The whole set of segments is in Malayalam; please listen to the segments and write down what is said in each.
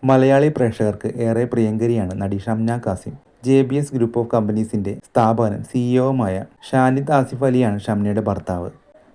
മലയാളി പ്രേക്ഷകർക്ക് ഏറെ പ്രിയങ്കരിയാണ് നടി Shamna Kasim. JBS group of കമ്പനീസിന്റെ സ്ഥാപകനും സിഇഒയുമായ ഷാനിദ് ആസിഫ് അലിയാണ് ഷംനയുടെ ഭർത്താവ്.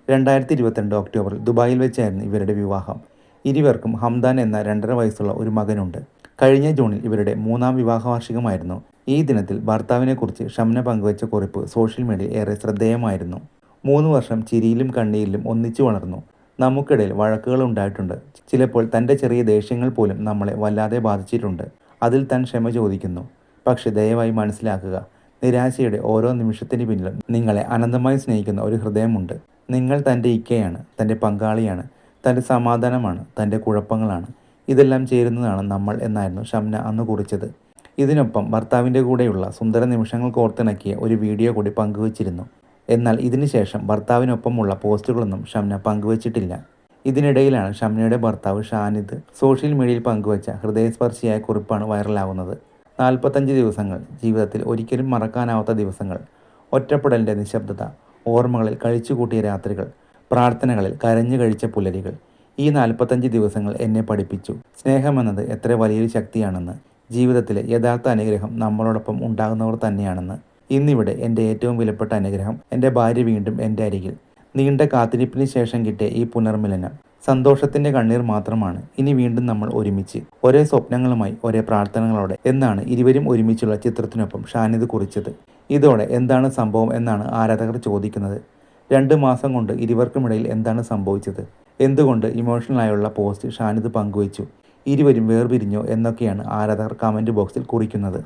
2022 ഒക്ടോബറിൽ ദുബായിൽ വെച്ചായിരുന്നു ഇവരുടെ വിവാഹം. ഇരുവർക്കും ഹംദാൻ എന്ന 2.5 വയസ്സുള്ള ഒരു മകനുണ്ട്. കഴിഞ്ഞ ജൂണിൽ ഇവരുടെ 3ാം വിവാഹ വാർഷികമായിരുന്നു. ഈ ദിനത്തിൽ ഭർത്താവിനെക്കുറിച്ച് ഷംന പങ്കുവച്ച കുറിപ്പ് സോഷ്യൽ മീഡിയയിൽ ഏറെ ശ്രദ്ധേയമായിരുന്നു. 3 വർഷം ചിരിയിലും കണ്ണീരിലും ഒന്നിച്ചു വളർന്നു. നമുക്കിടയിൽ വഴക്കുകൾ ഉണ്ടായിട്ടുണ്ട്. ചിലപ്പോൾ തൻ്റെ ചെറിയ ദേഷ്യങ്ങൾ പോലും നമ്മളെ വല്ലാതെ ബാധിച്ചിട്ടുണ്ട്. അതിൽ താൻ ക്ഷമ ചോദിക്കുന്നു. പക്ഷെ ദയവായി മനസ്സിലാക്കുക, നിരാശയുടെ ഓരോ നിമിഷത്തിന് പിന്നിലും നിങ്ങളെ അനന്തമായി സ്നേഹിക്കുന്ന ഒരു ഹൃദയമുണ്ട്. നിങ്ങൾ തൻ്റെ ഇക്കയാണ്, തൻ്റെ പങ്കാളിയാണ്, തൻ്റെ സമാധാനമാണ്, തൻ്റെ കുഴപ്പങ്ങളാണ്. ഇതെല്ലാം ചേരുന്നതാണ് നമ്മൾ എന്നായിരുന്നു ഷംന അന്ന് കുറിച്ചത്. ഇതിനൊപ്പം ഭർത്താവിൻ്റെ കൂടെയുള്ള സുന്ദര നിമിഷങ്ങൾ കോർത്തിണക്കിയ ഒരു വീഡിയോ കൂടി പങ്കുവച്ചിരുന്നു. എന്നാൽ ഇതിനുശേഷം ഭർത്താവിനൊപ്പമുള്ള പോസ്റ്റുകളൊന്നും ഷംന പങ്കുവച്ചിട്ടില്ല. ഇതിനിടയിലാണ് ഷംനയുടെ ഭർത്താവ് ഷാനിദ് സോഷ്യൽ മീഡിയയിൽ പങ്കുവച്ച ഹൃദയസ്പർശിയായ കുറിപ്പാണ് വൈറലാകുന്നത്. 45 ദിവസങ്ങൾ, ജീവിതത്തിൽ ഒരിക്കലും മറക്കാനാവാത്ത ദിവസങ്ങൾ, ഒറ്റപ്പെടലിൻ്റെ നിശബ്ദത, ഓർമ്മകളിൽ കഴിച്ചുകൂട്ടിയ രാത്രികൾ, പ്രാർത്ഥനകളിൽ കരഞ്ഞു കഴിച്ച പുലരികൾ. ഈ 45 ദിവസങ്ങൾ എന്നെ പഠിപ്പിച്ചു സ്നേഹമെന്നത് എത്ര വലിയൊരു ശക്തിയാണെന്ന്, ജീവിതത്തിലെ യഥാർത്ഥ അനുഗ്രഹം നമ്മളോടൊപ്പം ഉണ്ടാകുന്നവർ തന്നെയാണെന്ന്. ഇന്നിവിടെ എൻ്റെ ഏറ്റവും വിലപ്പെട്ട അനുഗ്രഹം എൻ്റെ ഭാര്യ വീണ്ടും എൻ്റെ അരികിൽ. നീണ്ട കാത്തിരിപ്പിന് ശേഷം കിട്ടിയ ഈ പുനർമിലനം സന്തോഷത്തിൻ്റെ കണ്ണീർ മാത്രമാണ്. ഇനി വീണ്ടും നമ്മൾ ഒരുമിച്ച്, ഒരേ സ്വപ്നങ്ങളുമായി, ഒരേ പ്രാർത്ഥനകളോടെ എന്നാണ് ഇരുവരും ഒരുമിച്ചുള്ള ചിത്രത്തിനൊപ്പം ഷാനിദ് കുറിച്ചത്. ഇതോടെ എന്താണ് സംഭവം എന്നാണ് ആരാധകർ ചോദിക്കുന്നത്. 2 മാസം കൊണ്ട് ഇരുവർക്കുമിടയിൽ എന്താണ് സംഭവിച്ചത്? എന്തുകൊണ്ട് ഇമോഷണലായുള്ള പോസ്റ്റ് ഷാനിദ് പങ്കുവച്ചു? ഇരുവരും വേർപിരിഞ്ഞോ എന്നൊക്കെയാണ് ആരാധകർ കമൻറ്റ് ബോക്സിൽ കുറിക്കുന്നത്.